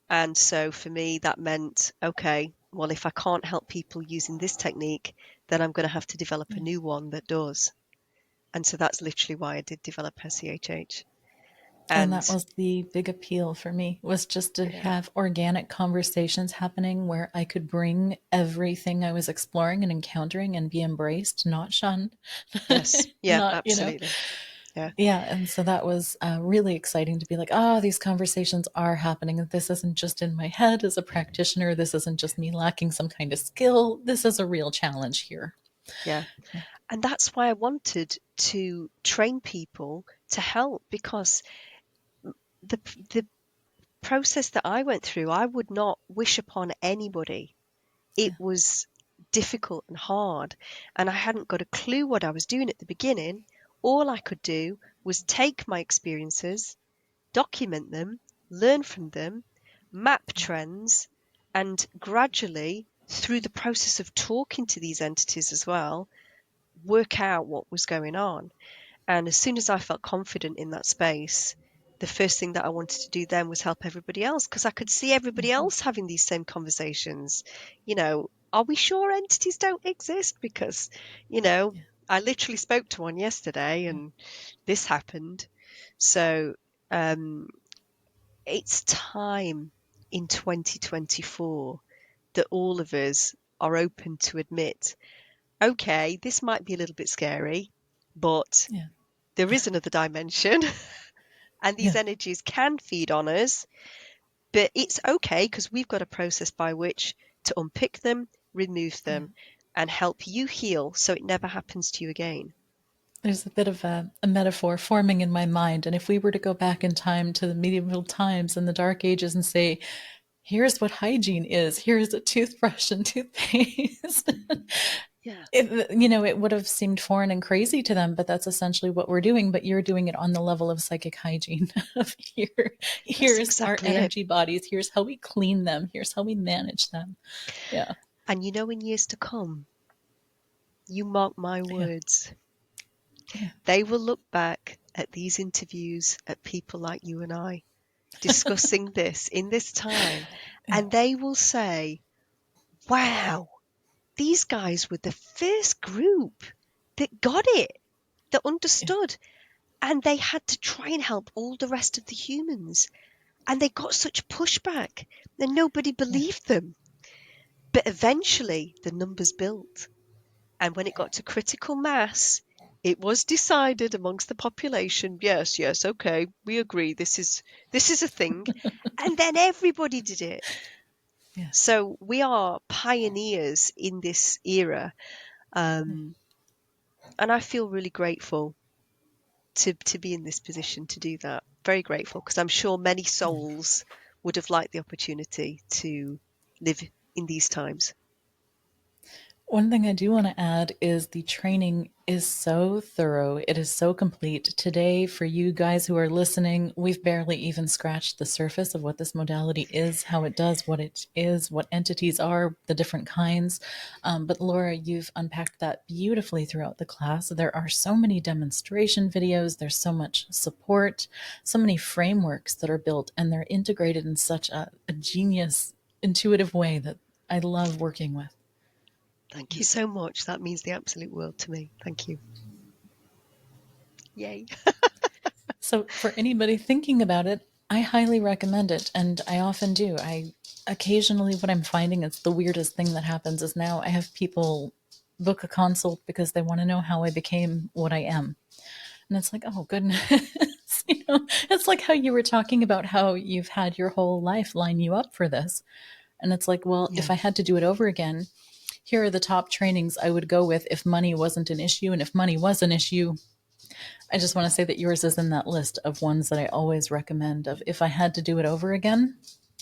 And so for me, that meant, okay, well, if I can't help people using this technique, then I'm going to have to develop a new one that does. And so that's literally why I did develop SCHH. And And that was the big appeal for me, was just to yeah, have organic conversations happening where I could bring everything I was exploring and encountering and be embraced, not shunned. yes, yeah, Not, absolutely. Yeah, yeah. And so that was really exciting to be like, oh, these conversations are happening. This isn't just in my head as a practitioner. This isn't just me lacking some kind of skill. This is a real challenge here. yeah. Yeah. And that's why I wanted to train people to help, because the the process that I went through, I would not wish upon anybody. It Yeah. was difficult and hard, and I hadn't got a clue what I was doing at the beginning. All I could do was take my experiences, document them, learn from them, map trends, and gradually through the process of talking to these entities as well, work out what was going on. And as soon as I felt confident in that space, the first thing that I wanted to do then was help everybody else, because I could see everybody else having these same conversations. Are we sure entities don't exist? Because, I literally spoke to one yesterday and this happened. So it's time in 2024 that all of us are open to admit, okay, this might be a little bit scary, but Yeah. there is another dimension and these Yeah. energies can feed on us, but it's okay because we've got a process by which to unpick them, remove Yeah. them, and help you heal so it never happens to you again. There's a bit of a metaphor forming in my mind. And if we were to go back in time to the medieval times and the Dark Ages and say, here's what hygiene is, here's a toothbrush and toothpaste, Yeah, it would have seemed foreign and crazy to them, but that's essentially what we're doing. But you're doing it on the level of psychic hygiene. Of that's here's our exactly it. energy bodies, here's how we clean them, here's how we manage them. Yeah. And in years to come, you mark my Yeah. words, Yeah. they will look back at these interviews at people like you and I discussing this in this time, Yeah. and they will say, wow, these guys were the first group that got it, that Yeah. understood, and they had to try and help all the rest of the humans. And they got such pushback and nobody Yeah. believed them. But eventually the numbers built. And when it got to critical mass, it was decided amongst the population, yes, okay, we agree, this is a thing. And then everybody did it. Yeah. So we are pioneers in this era. And I feel really grateful to be in this position to do that. Very grateful, because I'm sure many souls would have liked the opportunity to live in these times. One thing I do want to add is the training is so thorough. It is so complete. Today, for you guys who are listening, we've barely even scratched the surface of what this modality is, how it does, what it is, what entities are, the different kinds. But Laura, you've unpacked that beautifully throughout the class. There are so many demonstration videos, there's so much support, so many frameworks that are built, and they're integrated in such a genius, intuitive way that I love working with. Thank you so much. That means the absolute world to me. Thank you. Yay. So, for anybody thinking about it, I highly recommend it. And I often do. I occasionally, what I'm finding is the weirdest thing that happens is now I have people book a consult because they want to know how I became what I am. And it's like, oh, goodness. It's like how you were talking about how you've had your whole life line you up for this. And it's like, well, Yeah. if I had to do it over again, here are the top trainings I would go with if money wasn't an issue. And if money was an issue, I just want to say that yours is in that list of ones that I always recommend. Of if I had to do it over again,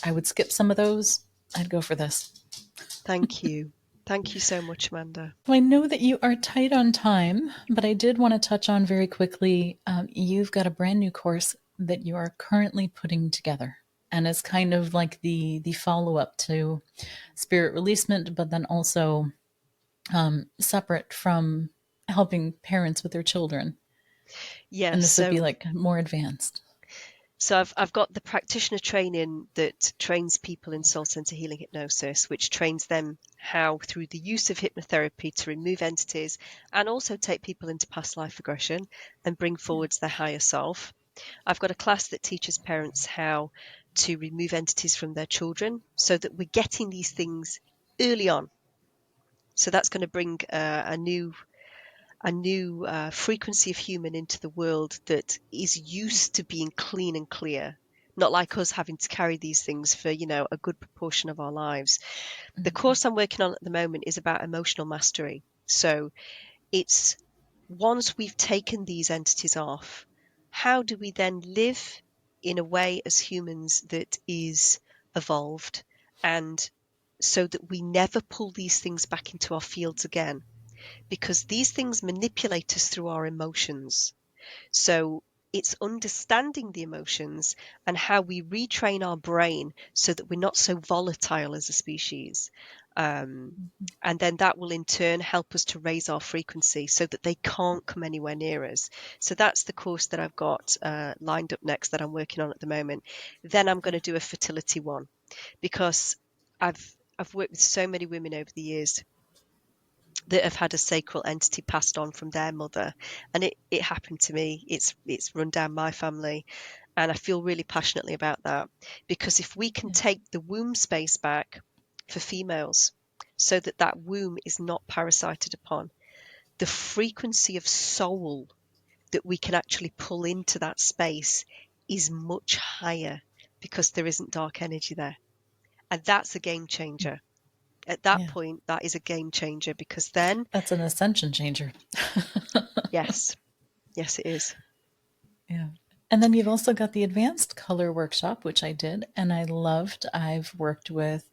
I would skip some of those. I'd go for this. Thank you. Thank you so much, Amanda. So I know that you are tight on time, but I did want to touch on very quickly. You've got a brand new course that you are currently putting together, and it's kind of like the follow up to Spirit Releasement, but then also separate from helping parents with their children. And Yes. this would be like more advanced. So I've got the practitioner training that trains people in soul center healing hypnosis, which trains them how, through the use of hypnotherapy, to remove entities and also take people into past life regression and bring forwards their higher self. I've got a class that teaches parents how to remove entities from their children so that we're getting these things early on. So that's going to bring a new frequency of human into the world that is used to being clean and clear, not like us having to carry these things for, a good proportion of our lives. The course I'm working on at the moment is about emotional mastery. So it's once we've taken these entities off, how do we then live in a way as humans that is evolved, and so that we never pull these things back into our fields again? Because these things manipulate us through our emotions. So it's understanding the emotions and how we retrain our brain so that we're not so volatile as a species. And then that will in turn help us to raise our frequency so that they can't come anywhere near us. So that's the course that I've got lined up next that I'm working on at the moment. Then I'm going to do a fertility one, because I've worked with so many women over the years that have had a sacral entity passed on from their mother, and it happened to me. It's run down my family, and I feel really passionately about that, because if we can take the womb space back for females so that that womb is not parasited upon, the frequency of soul that we can actually pull into that space is much higher, because there isn't dark energy there. And that's a game changer. At that point, that is a game changer, because then that's an ascension changer. yes, it is. Yeah. And then you've also got the advanced color workshop, which I did and I loved. I've worked with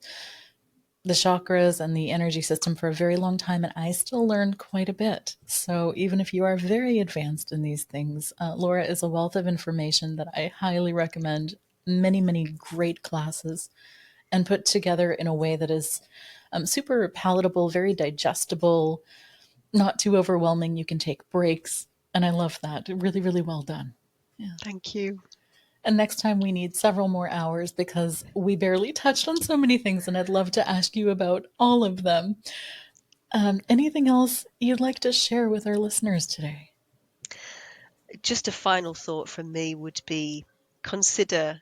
the chakras and the energy system for a very long time, and I still learned quite a bit. So even if you are very advanced in these things, Laura is a wealth of information that I highly recommend. Many, many great classes, and put together in a way that is super palatable, very digestible, not too overwhelming. You can take breaks, and I love that. Really, really well done. Yeah. Thank you. And next time we need several more hours because we barely touched on so many things, and I'd love to ask you about all of them. Anything else you'd like to share with our listeners today? Just a final thought from me would be, consider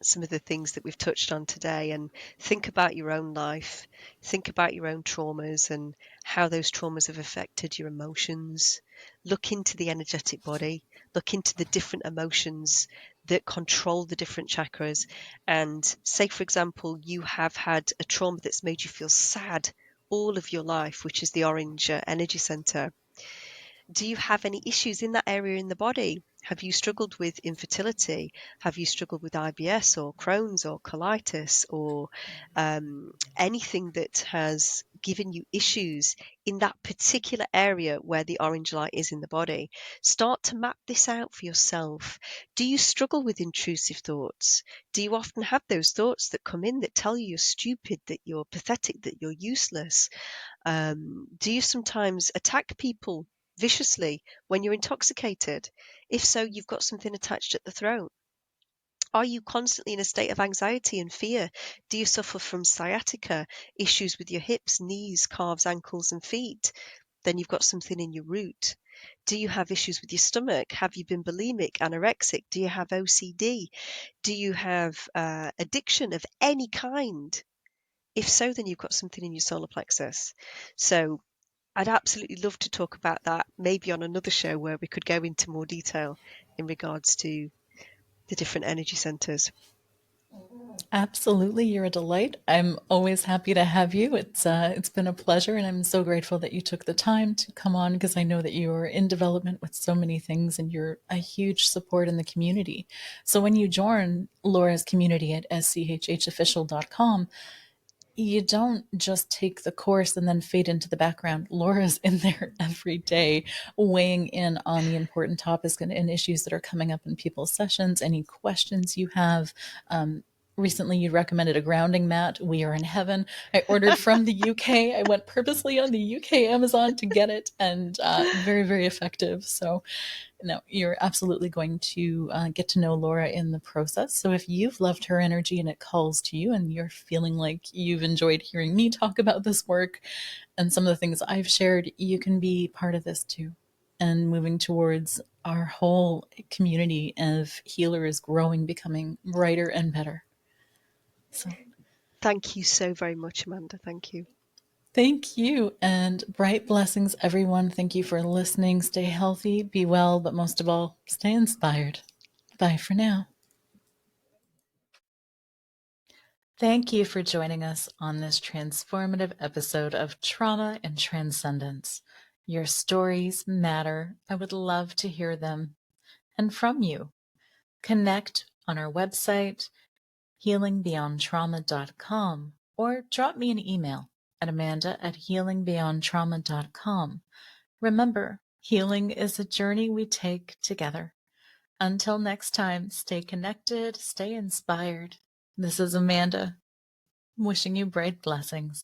some of the things that we've touched on today, and think about your own life, think about your own traumas and how those traumas have affected your emotions. Look into the energetic body, look into the different emotions that control the different chakras. And say, for example, you have had a trauma that's made you feel sad all of your life, which is the orange energy center. Do you have any issues in that area in the body? Have you struggled with infertility? Have you struggled with IBS or Crohn's or colitis, or anything that has given you issues in that particular area where the orange light is in the body? Start to map this out for yourself. Do you struggle with intrusive thoughts? Do you often have those thoughts that come in that tell you you're stupid, that you're pathetic, that you're useless? Do you sometimes attack people viciously when you're intoxicated? If so, you've got something attached at the throat. Are you constantly in a state of anxiety and fear? Do you suffer from sciatica, issues with your hips, knees, calves, ankles, and feet? Then you've got something in your root. Do you have issues with your stomach? Have you been bulimic, anorexic? Do you have OCD? Do you have addiction of any kind? If so, then you've got something in your solar plexus. So I'd absolutely love to talk about that, maybe on another show where we could go into more detail in regards to the different energy centers. Absolutely, you're a delight. I'm always happy to have you. It's been a pleasure, and I'm so grateful that you took the time to come on, because I know that you're in development with so many things, and you're a huge support in the community. So when you join Laura's community at schhofficial.com, you don't just take the course and then fade into the background. Laura's in there every day, weighing in on the important topics and issues that are coming up in people's sessions, any questions you have. Recently, you recommended a grounding mat. We are in heaven. I ordered from the UK. I went purposely on the UK Amazon to get it, and very, very effective. So no, you're absolutely going to get to know Laura in the process. So if you've loved her energy and it calls to you, and you're feeling like you've enjoyed hearing me talk about this work and some of the things I've shared, you can be part of this too. And moving towards our whole community of healers growing, becoming brighter and better. So Thank you so very much, Amanda. Thank you. thank you, and bright blessings, everyone. Thank you for listening. Stay healthy, be well, but most of all, stay inspired. Bye for now. Thank you for joining us on this transformative episode of Trauma and Transcendence. Your stories matter. I would love to hear them and from you. Connect on our website, healingbeyondtrauma.com, or drop me an email at amanda@healingbeyondtrauma.com. Remember, healing is a journey we take together. Until next time, stay connected, stay inspired. This is Amanda, wishing you bright blessings.